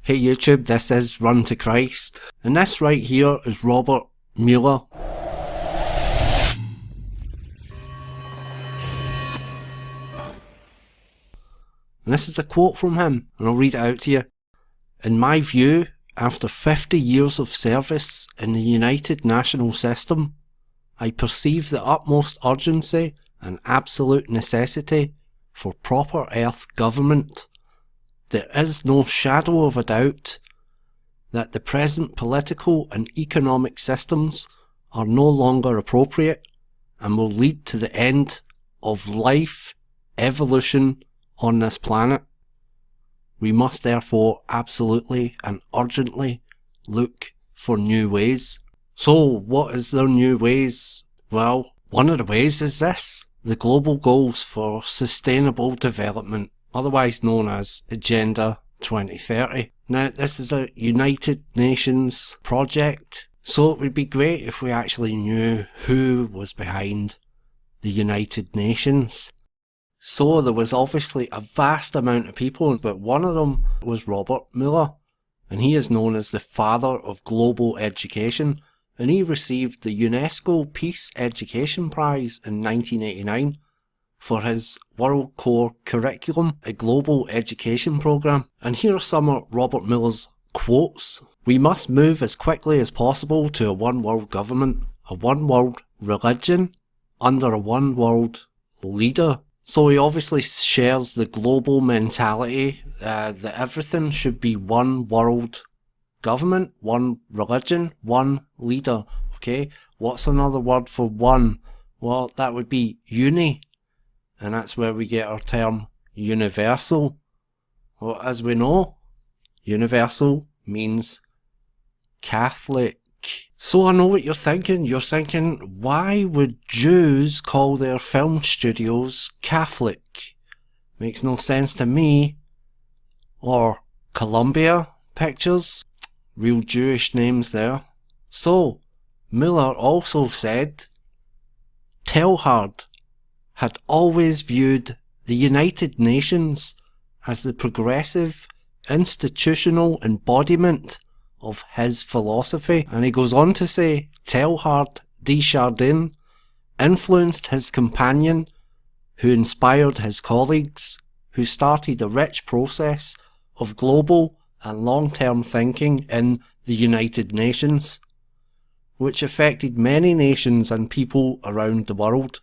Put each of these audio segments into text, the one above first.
Hey YouTube, this is Run to Christ, and this right here is Robert Mueller. And this is a quote from him, and I'll read it out to you. In my view, after 50 years of service in the United National System, I perceive the utmost urgency and absolute necessity for proper Earth government. There is no shadow of a doubt that the present political and economic systems are no longer appropriate and will lead to the end of life evolution on this planet. We must therefore absolutely and urgently look for new ways. So what is their new ways? Well, one of the ways is this: the Global Goals for Sustainable Development, otherwise known as Agenda 2030. Now, this is a United Nations project, so it would be great if we actually knew who was behind the United Nations. So there was obviously a vast amount of people, but one of them was Robert Mueller, and he is known as the father of global education, and he received the UNESCO Peace Education Prize in 1989 for his World Core Curriculum, a global education program. And here are some of Robert Mueller's quotes. We must move as quickly as possible to a one world government, a one world religion, under a one world leader. So he obviously shares the global mentality that everything should be one world government, one religion, one leader. Okay, what's another word for one? Well, that would be uni. And that's where we get our term universal. Well, as we know, universal means Catholic. So I know what you're thinking. You're thinking, why would Jews call their film studios Catholic? Makes no sense to me. Or Columbia Pictures, real Jewish names there. So, Mueller also said, Teilhard had always viewed the United Nations as the progressive institutional embodiment of his philosophy. And he goes on to say, Teilhard de Chardin influenced his companion, who inspired his colleagues, who started a rich process of global and long-term thinking in the United Nations, which affected many nations and people around the world.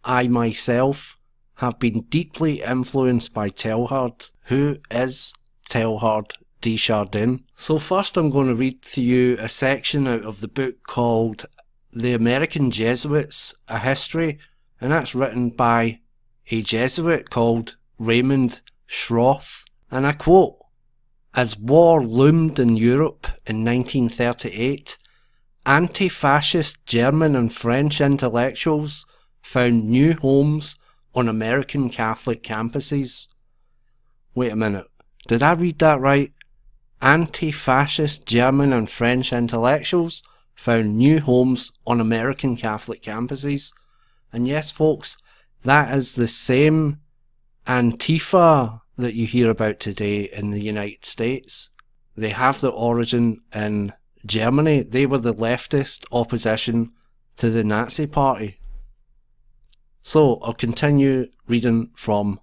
I myself have been deeply influenced by Teilhard. Who is Teilhard de Chardin? So first I'm going to read to you a section out of the book called The American Jesuits, A History, and that's written by a Jesuit called Raymond Schroth. And I quote, as war loomed in Europe in 1938, anti-fascist German and French intellectuals found new homes on American Catholic campuses. Wait a minute, did I read that right? Anti-fascist German and French intellectuals found new homes on American Catholic campuses. And yes, folks, that is the same Antifa that you hear about today in the United States. They have their origin in Germany. They were the leftist opposition to the Nazi Party. So I'll continue reading from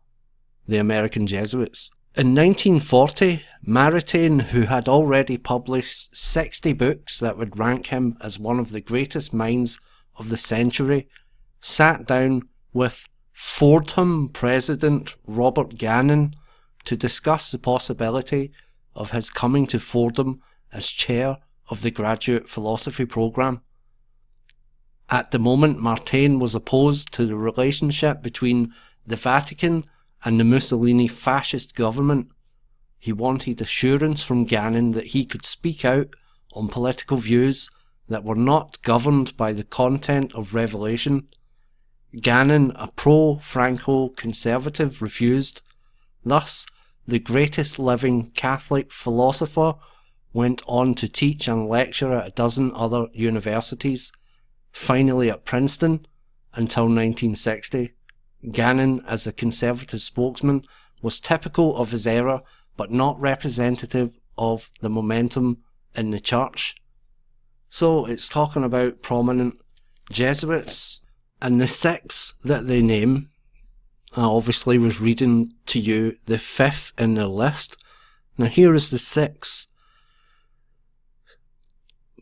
the American Jesuits. In 1940, Maritain, who had already published 60 books that would rank him as one of the greatest minds of the century, sat down with Fordham President Robert Gannon to discuss the possibility of his coming to Fordham as chair of the graduate philosophy program. At the moment, Maritain was opposed to the relationship between the Vatican and the Mussolini fascist government. He wanted assurance from Gannon that he could speak out on political views that were not governed by the content of revelation. Gannon, a pro-Franco conservative, refused. Thus, the greatest living Catholic philosopher went on to teach and lecture at a dozen other universities, finally at Princeton, until 1960. Gannon, as a conservative spokesman, was typical of his era, but not representative of the momentum in the church. So it's talking about prominent Jesuits, and the 6 that they name, I obviously was reading to you the 5th in their list. Now here is the 6th.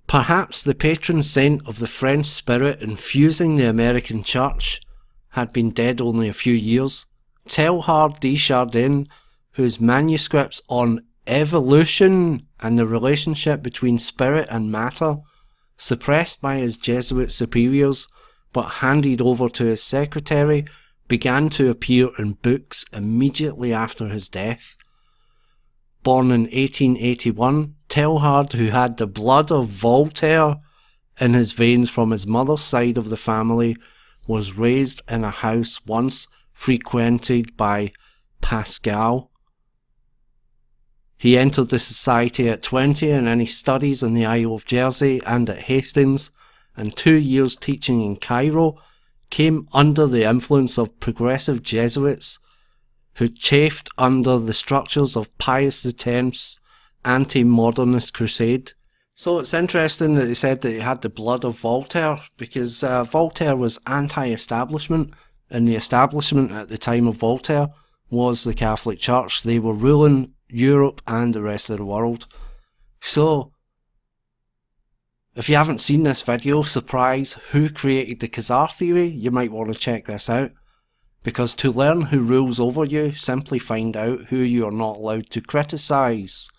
Perhaps the patron saint of the French spirit infusing the American church had been dead only a few years. Teilhard de Chardin, whose manuscripts on evolution and the relationship between spirit and matter, suppressed by his Jesuit superiors but handed over to his secretary, began to appear in books immediately after his death. Born in 1881, Teilhard, who had the blood of Voltaire in his veins from his mother's side of the family, was raised in a house once frequented by Pascal. He entered the society at 20 and any studies in the Isle of Jersey and at Hastings, and 2 years teaching in Cairo, came under the influence of progressive Jesuits who chafed under the structures of Pius X's anti-modernist crusade. So it's interesting that he said that he had the blood of Voltaire, because Voltaire was anti-establishment, and the establishment at the time of Voltaire was the Catholic Church. They were ruling Europe and the rest of the world. So, if you haven't seen this video, surprise, who created the Khazar theory, you might want to check this out. Because to learn who rules over you, simply find out who you are not allowed to criticise.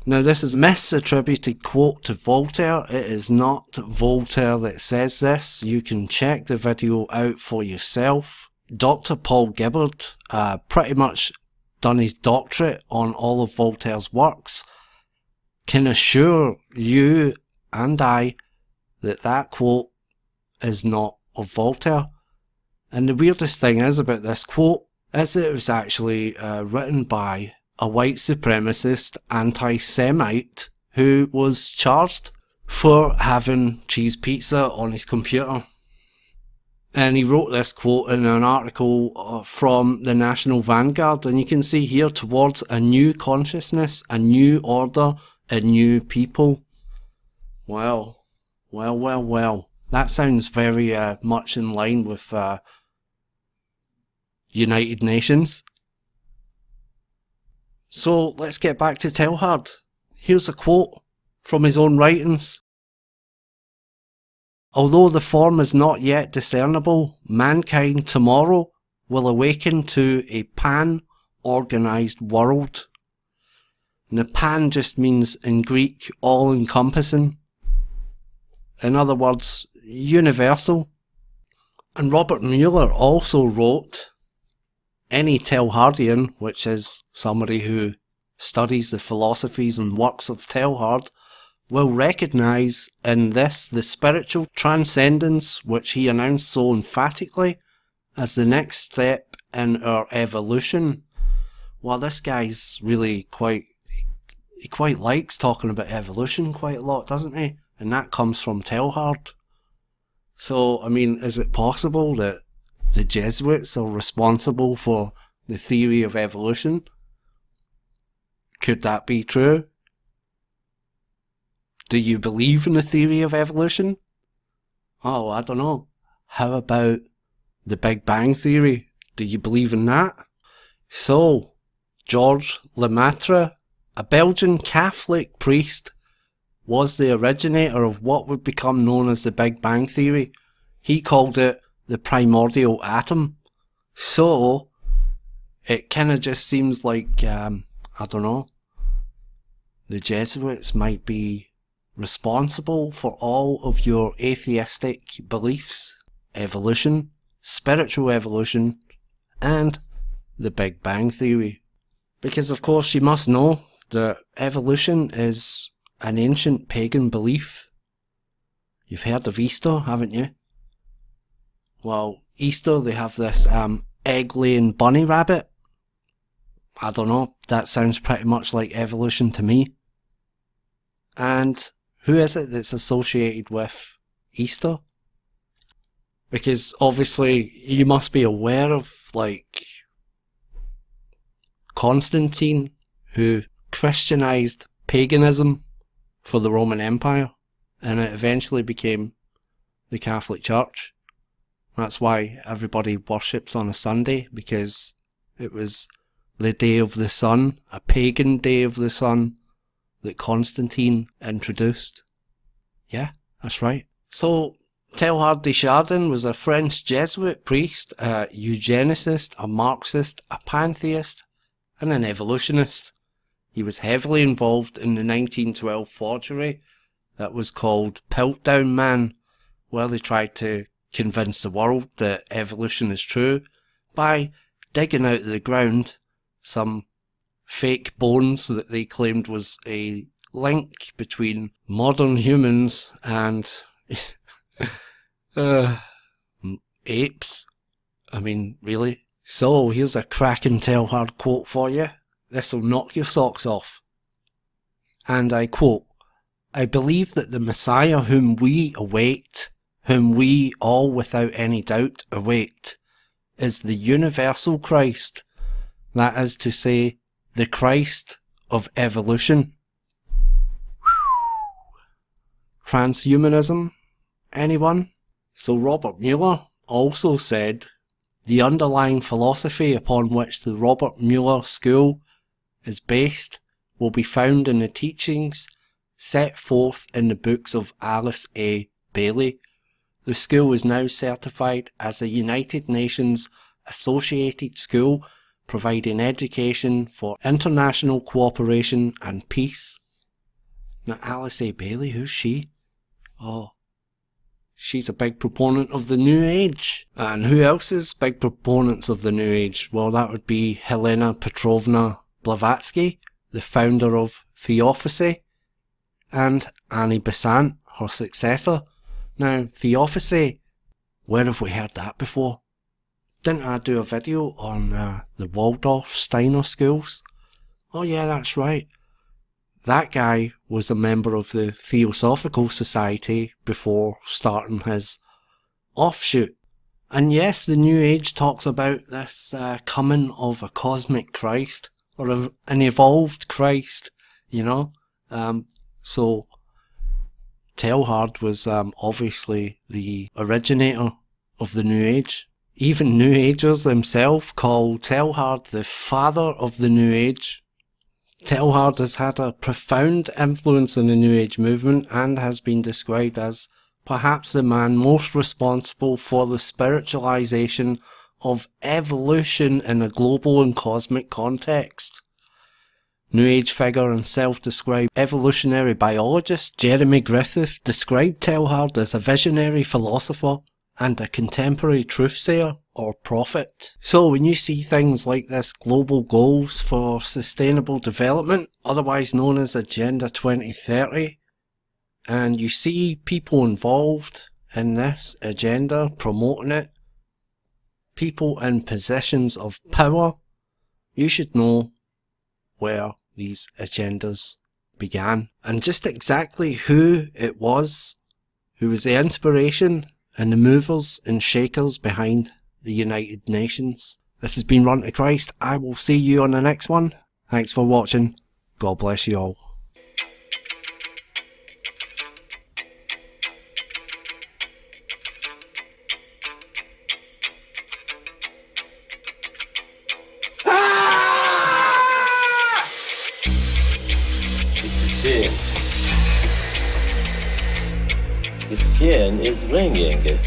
Now this is a misattributed quote to Voltaire. It is not Voltaire that says this. You can check the video out for yourself. Dr. Paul Gibbard pretty much done his doctorate on all of Voltaire's works. Can assure you and I that that quote is not of Voltaire. And the weirdest thing is about this quote is that it was actually written by a white supremacist anti-Semite who was charged for having cheese pizza on his computer. And he wrote this quote in an article from the National Vanguard, and you can see here, towards a new consciousness, a new order, a new people. Well. That sounds very much in line with United Nations. So let's get back to Teilhard. Here's a quote from his own writings. Although the form is not yet discernible, mankind tomorrow will awaken to a pan-organised world. And the pan just means, in Greek, all-encompassing. In other words, universal. And Robert Mueller also wrote, any Teilhardian, which is somebody who studies the philosophies and works of Teilhard, will recognise in this the spiritual transcendence which he announced so emphatically as the next step in our evolution. Well, this guy's really he quite likes talking about evolution quite a lot, doesn't he? And that comes from Teilhard. So, I mean, is it possible that the Jesuits are responsible for the theory of evolution? Could that be true? Do you believe in the theory of evolution? Oh, I don't know. How about the Big Bang Theory? Do you believe in that? So, Georges Lemaitre, a Belgian Catholic priest, was the originator of what would become known as the Big Bang Theory. He called it the primordial atom. So, it kind of just seems like, I don't know, the Jesuits might be responsible for all of your atheistic beliefs, evolution, spiritual evolution, and the Big Bang Theory. Because of course you must know that evolution is an ancient pagan belief. You've heard of Easter, haven't you? Well, Easter, they have this egg-laying bunny rabbit. I don't know, that sounds pretty much like evolution to me. And who is it that's associated with Easter? Because obviously you must be aware of, like, Constantine, who Christianized paganism for the Roman Empire, and it eventually became the Catholic Church. That's why everybody worships on a Sunday, because it was the day of the sun, a pagan day of the sun, that Constantine introduced. Yeah, that's right. So, Teilhard de Chardin was a French Jesuit priest, a eugenicist, a Marxist, a pantheist, and an evolutionist. He was heavily involved in the 1912 forgery that was called Piltdown Man, where they tried to convince the world that evolution is true by digging out of the ground some fake bones that they claimed was a link between modern humans and apes. I mean, really? So, here's a cracking Teilhard quote for you. This'll knock your socks off. And I quote, "I believe that the Messiah whom we await, whom we all without any doubt await, is the universal Christ, that is to say, the Christ of evolution." Transhumanism? Anyone? So Robert Mueller also said, "The underlying philosophy upon which the Robert Mueller School is based will be found in the teachings set forth in the books of Alice A. Bailey. The school is now certified as a United Nations associated school, providing education for international cooperation and peace." Now, Alice A. Bailey, who's she? Oh, she's a big proponent of the New Age. And who else is big proponents of the New Age? Well, that would be Helena Petrovna Blavatsky, the founder of Theosophy, and Annie Besant, her successor. Now, Theosophy, where have we heard that before? Didn't I do a video on the Waldorf Steiner schools? Oh yeah, that's right. That guy was a member of the Theosophical Society before starting his offshoot. And yes, the New Age talks about this coming of a cosmic Christ, or an evolved Christ, you know. So Teilhard was obviously the originator of the New Age. Even New Agers themselves call Teilhard the father of the New Age. Teilhard has had a profound influence in the New Age movement and has been described as perhaps the man most responsible for the spiritualization of evolution in a global and cosmic context. New Age figure and self-described evolutionary biologist Jeremy Griffith described Teilhard as a visionary philosopher and a contemporary truthsayer or prophet. So when you see things like this global goals for sustainable development, otherwise known as Agenda 2030, and you see people involved in this agenda promoting it, people in positions of power, you should know where these agendas began and just exactly who it was who was the inspiration and the movers and shakers behind the United Nations. This has been Run to Christ. I will see you on the next one. Thanks for watching. God bless you all. The phone is ringing.